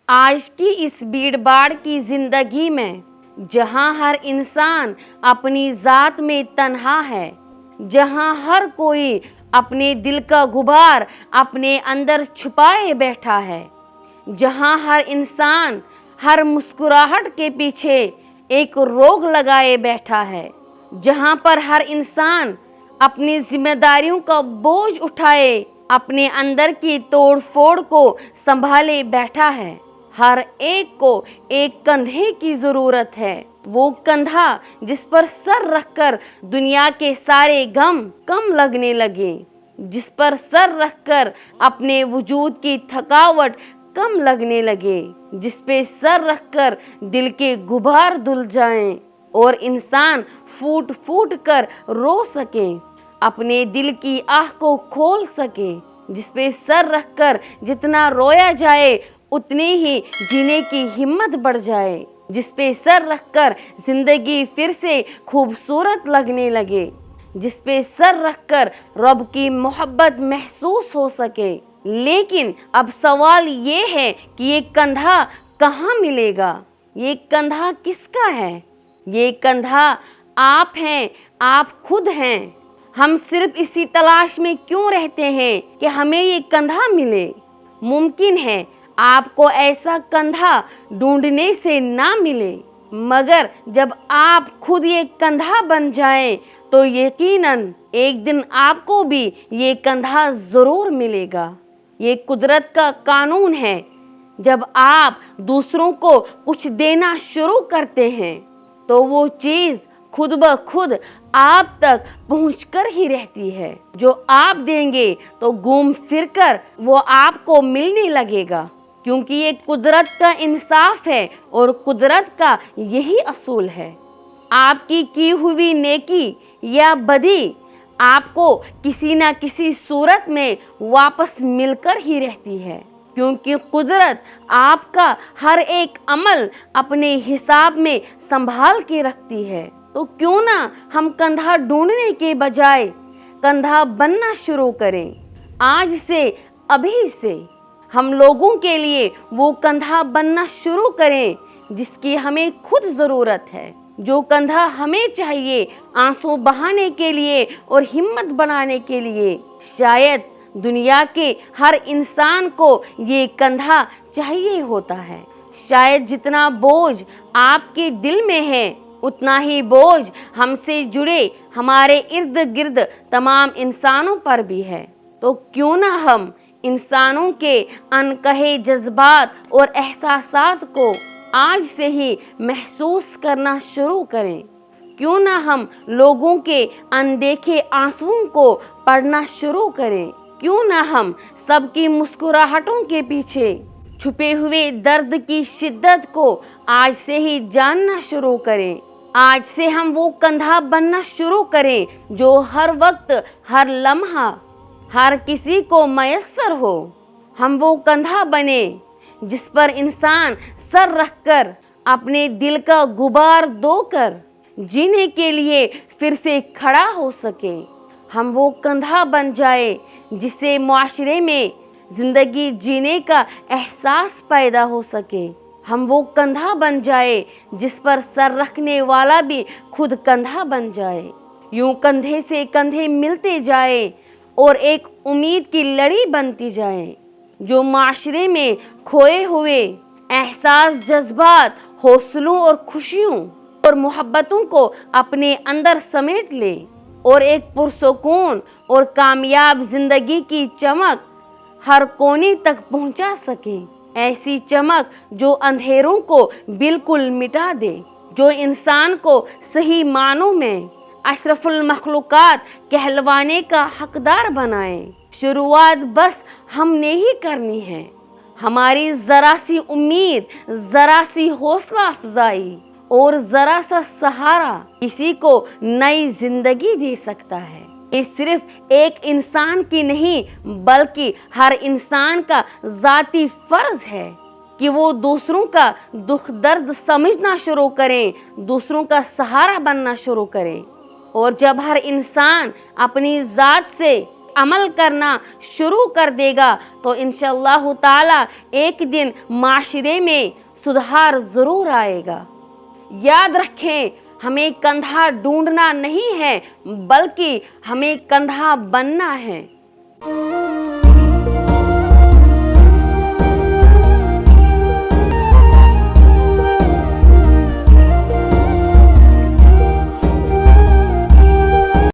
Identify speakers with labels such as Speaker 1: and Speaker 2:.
Speaker 1: आज की इस भीड़ भाड़ की जिंदगी में जहां हर इंसान अपनी जात में तन्हा है, जहां हर कोई अपने दिल का गुबार अपने अंदर छुपाए बैठा है, जहां हर इंसान हर मुस्कुराहट के पीछे एक रोग लगाए बैठा है, जहां पर हर इंसान अपनी जिम्मेदारियों का बोझ उठाए अपने अंदर की तोड़ फोड़ को संभाले बैठा है, हर एक को एक कंधे की जरूरत है। वो कंधा जिस पर सर रखकर दुनिया के सारे गम कम लगने लगे, जिस पर सर रखकर अपने वजूद की थकावट कम लगने लगे, जिस पे सर रखकर दिल के गुबार धुल जाएं और इंसान फूट फूट कर रो सके, अपने दिल की आह को खोल सके, जिस पे सर रखकर जितना रोया जाए उतनी ही जीने की हिम्मत बढ़ जाए, जिस पे सर रखकर जिंदगी फिर से खूबसूरत लगने लगे, जिस पे सर रखकर रब की मोहब्बत महसूस हो सके। लेकिन अब सवाल ये है कि ये कंधा कहाँ मिलेगा? ये कंधा किसका है? ये कंधा आप हैं, आप खुद हैं। हम सिर्फ इसी तलाश में क्यों रहते हैं कि हमें ये कंधा मिले? मुमकिन है आपको ऐसा कंधा ढूंढने से ना मिले, मगर जब आप खुद ये कंधा बन जाएं तो यकीनन एक दिन आपको भी ये कंधा जरूर मिलेगा। ये कुदरत का कानून है। जब आप दूसरों को कुछ देना शुरू करते हैं तो वो चीज खुद ब खुद आप तक पहुंचकर ही रहती है। जो आप देंगे तो घूम फिर कर वो आपको मिलने लगेगा, क्योंकि ये कुदरत का इंसाफ है और कुदरत का यही असूल है। आपकी की हुई नेकी या बदी आपको किसी न किसी सूरत में वापस मिलकर ही रहती है, क्योंकि कुदरत आपका हर एक अमल अपने हिसाब में संभाल के रखती है। तो क्यों ना हम कंधा ढूंढने के बजाय कंधा बनना शुरू करें। आज से, अभी से हम लोगों के लिए वो कंधा बनना शुरू करें जिसकी हमें खुद ज़रूरत है, जो कंधा हमें चाहिए आंसू बहाने के लिए और हिम्मत बनाने के लिए। शायद दुनिया के हर इंसान को ये कंधा चाहिए होता है। शायद जितना बोझ आपके दिल में है उतना ही बोझ हमसे जुड़े हमारे इर्द गिर्द तमाम इंसानों पर भी है। तो क्यों ना हम इंसानों के अनकहे जज्बात और एहसासात को आज से ही महसूस करना शुरू करें। क्यों ना हम लोगों के अनदेखे आंसुओं को पढ़ना शुरू करें। क्यों ना हम सबकी मुस्कुराहटों के पीछे छुपे हुए दर्द की शिद्दत को आज से ही जानना शुरू करें। आज से हम वो कंधा बनना शुरू करें जो हर वक्त, हर लम्हा, हर किसी को मयस्सर हो। हम वो कंधा बने जिस पर इंसान सर रखकर अपने दिल का गुबार धोकर जीने के लिए फिर से खड़ा हो सके। हम वो कंधा बन जाए जिससे मुआशरे में जिंदगी जीने का एहसास पैदा हो सके। हम वो कंधा बन जाए जिस पर सर रखने वाला भी खुद कंधा बन जाए। यूं कंधे से कंधे मिलते जाए और एक उम्मीद की लड़ी बनती जाए जो माशरे में खोए हुए एहसास, जज्बात, हौसलों और खुशियों और मोहब्बतों को अपने अंदर समेट ले और एक पुरसुकून और कामयाब जिंदगी की चमक हर कोने तक पहुंचा सके। ऐसी चमक जो अंधेरों को बिल्कुल मिटा दे, जो इंसान को सही मानों में अशरफुल मखलूकात कहलवाने का हकदार बनाए। शुरुआत बस हमने ही करनी है। हमारी जरा सी उम्मीद, जरा सी हौसला अफजाई और जरा सा सहारा किसी को नई जिंदगी दे सकता है। ये सिर्फ एक इंसान की नहीं बल्कि हर इंसान का जाती फर्ज है कि वो दूसरों का दुख दर्द समझना शुरू करें, दूसरों का सहारा बनना शुरू करें। और जब हर इंसान अपनी जात से अमल करना शुरू कर देगा तो इंशाअल्लाह ताला एक दिन माशरे में सुधार ज़रूर आएगा। याद रखें, हमें कंधा ढूंढना नहीं है बल्कि हमें कंधा बनना है।